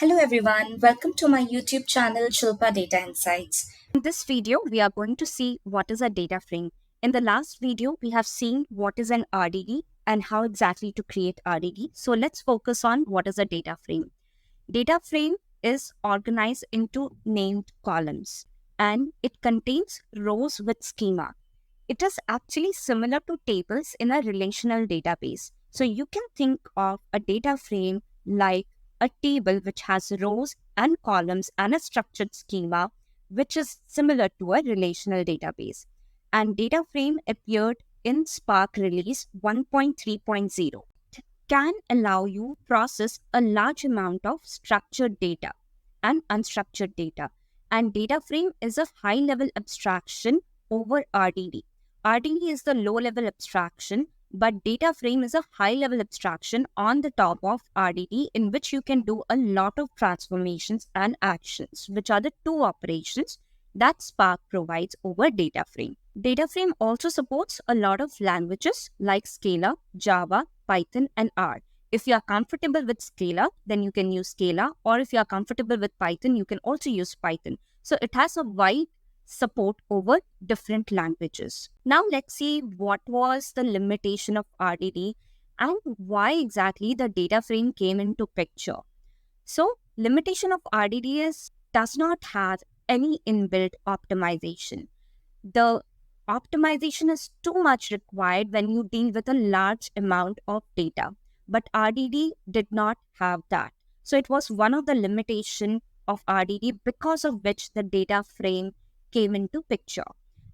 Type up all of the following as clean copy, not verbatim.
Hello everyone, welcome to my YouTube channel Shilpa Data Insights. In this video, we are going to see what is a data frame. In the last video, we have seen what is an RDD and how exactly to create RDD. So let's focus on what is a data frame. Data frame is organized into named columns and it contains rows with schema. It is actually similar to tables in a relational database. So you can think of a data frame like a table which has rows and columns and a structured schema, which is similar to a relational database. And data frame appeared in Spark release 1.3.0. It can allow you process a large amount of structured data and unstructured data. And data frame is a high-level abstraction over RDD. RDD is the low-level abstraction, but data frame is a high-level abstraction on the top of RDD in which you can do a lot of transformations and actions, which are the two operations that Spark provides over data frame. Data frame also supports a lot of languages like Scala, Java, Python, and R. If you are comfortable with Scala, then you can use Scala, or if you are comfortable with Python, you can also use Python. So it has a wide support over different languages. Now let's see what was the limitation of RDD and why exactly the data frame came into picture. So limitation of RDD does not have any inbuilt optimization. The optimization is too much required when you deal with a large amount of data, but RDD did not have that. So it was one of the limitations of RDD because of which the data frame came into picture,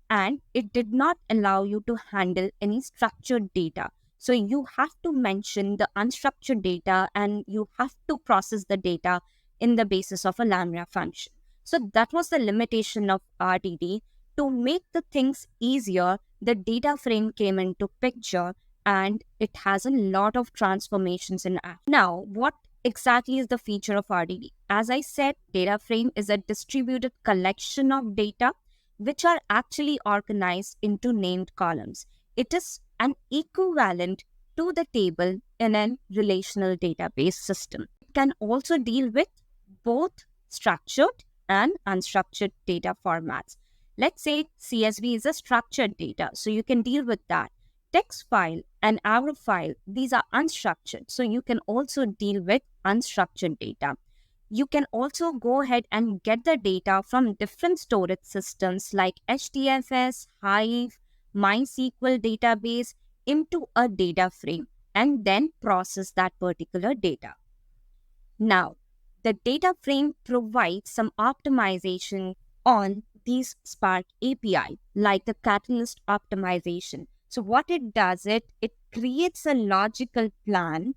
and it did not allow you to handle any structured data. So you have to mention the unstructured data and you have to process the data in the basis of a Lambda function. So that was the limitation of RDD. To make the things easier, the data frame came into picture and it has a lot of transformations in it. Now, what exactly is the feature of RDD? As I said, data frame is a distributed collection of data which are actually organized into named columns. It is an equivalent to the table in a relational database system. It can also deal with both structured and unstructured data formats. Let's say CSV is a structured data, so you can deal with that. Text file and arrow file, these are unstructured, so you can also deal with unstructured data. You can also go ahead and get the data from different storage systems like HDFS, Hive, MySQL database into a data frame and then process that particular data. Now, the data frame provides some optimization on these Spark API, like the Catalyst optimization. So what it does, it creates a logical plan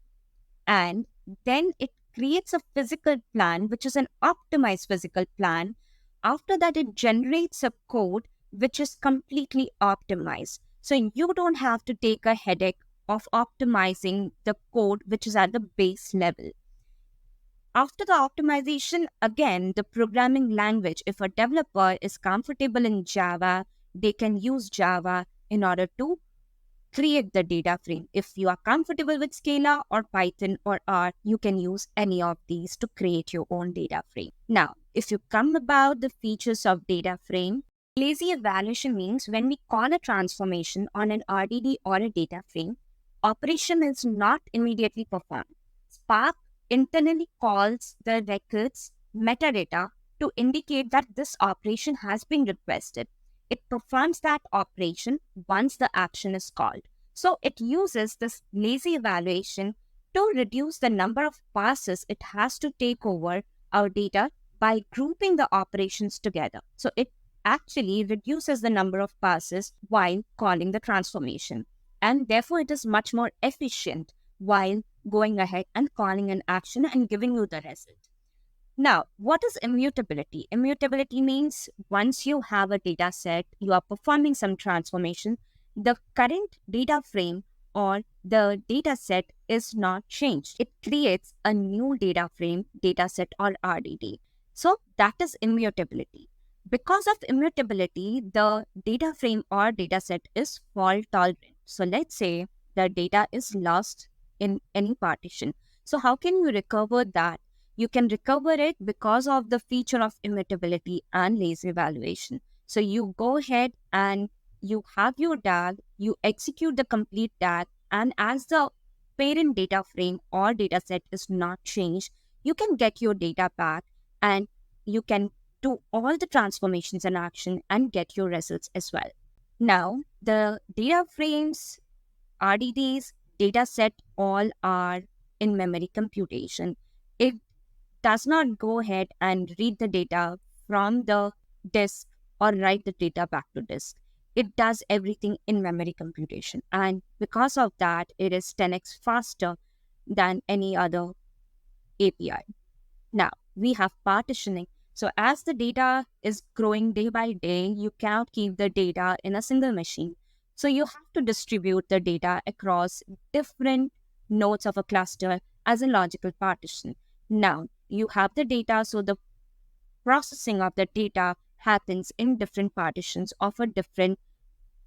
and then it creates a physical plan, which is an optimized physical plan. After that, it generates a code which is completely optimized. So you don't have to take a headache of optimizing the code which is at the base level. After the optimization, again, the programming language, if a developer is comfortable in Java, they can use Java in order to create the data frame. If you are comfortable with Scala or Python or R, you can use any of these to create your own data frame. Now, if you come about the features of data frame, lazy evaluation means when we call a transformation on an RDD or a data frame, operation is not immediately performed. Spark internally calls the records metadata to indicate that this operation has been requested. It performs that operation once the action is called. So it uses this lazy evaluation to reduce the number of passes it has to take over our data by grouping the operations together. So it actually reduces the number of passes while calling the transformation. And therefore, it is much more efficient while going ahead and calling an action and giving you the result. Now, what is immutability? Immutability means once you have a data set, you are performing some transformation, the current data frame or the data set is not changed. It creates a new data frame, data set or RDD. So that is immutability. Because of immutability, the data frame or data set is fault tolerant. So let's say the data is lost in any partition. So how can you recover that? you can recover it because of the feature of immutability and lazy evaluation. So you go ahead and you have your DAG, you execute the complete DAG, and as the parent data frame or data set is not changed, you can get your data back and you can do all the transformations and action and get your results as well. Now, the data frames, RDDs, data set all are in memory computation. It does not go ahead and read the data from the disk or write the data back to disk. It does everything in memory computation. And because of that, it is 10x faster than any other API. Now, we have partitioning. So as the data is growing day by day, you cannot keep the data in a single machine. So you have to distribute the data across different nodes of a cluster as a logical partition. Now, you have the data, so the processing of the data happens in different partitions of a different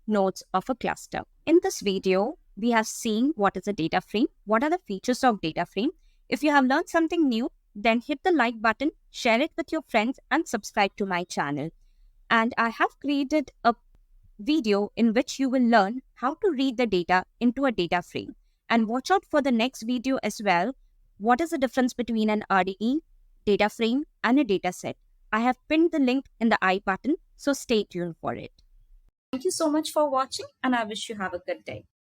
nodes of a cluster. In this video, we have seen what is a data frame, what are the features of data frame. If you have learned something new, then hit the like button, share it with your friends, and subscribe to my channel. And I have created a video in which you will learn how to read the data into a data frame. And watch out for the next video as well. What is the difference between an RDE, data frame, and a data set? I have pinned the link in the I button, so stay tuned for it. Thank you so much for watching, and I wish you have a good day.